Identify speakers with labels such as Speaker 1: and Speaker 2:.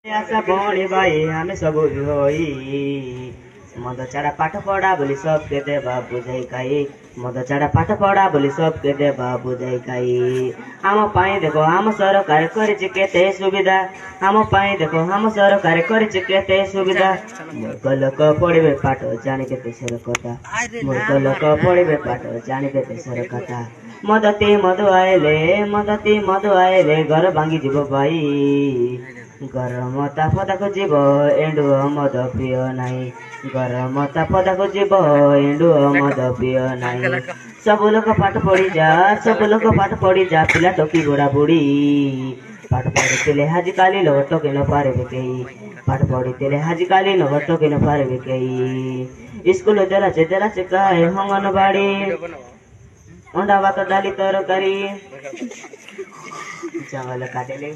Speaker 1: आशा बढी भाइ हामी सब होई मद चाडा पाठ पढा बोली सबके देवा बुझाइ मद चाडा पाठ पढा बोली सबके देवा बुझाइ आम पाई देखो आम सरकार करिछि केते सुविधा आम पाई देखो आम सरकार करिछि केते सुविधा मूर्ख लोक पढिबे पाठ जानिबे देशर कथा मूर्ख लोक पढिबे पाठ जानिबे देशर कथा मदती मधु आएले घर भांगी जीव भाई गरम तापदा खोजिब एंडुओ मद प्रिय नाई गरम तापदा खोजिब एंडुओ मद प्रिय नाई सब लोग पाठ पढ़ी जा पिला टोकी बुढ़ा बुढ़ी पाठ पढ़ी आजिकाली लोग टोके न पारे कई पाठ पढ़ी आजिकाली लोग टोके न पारे कई स्कूल जरा से कहे अंगनबाड़ी अंडा भात डाली तरकारी जंगल काटेले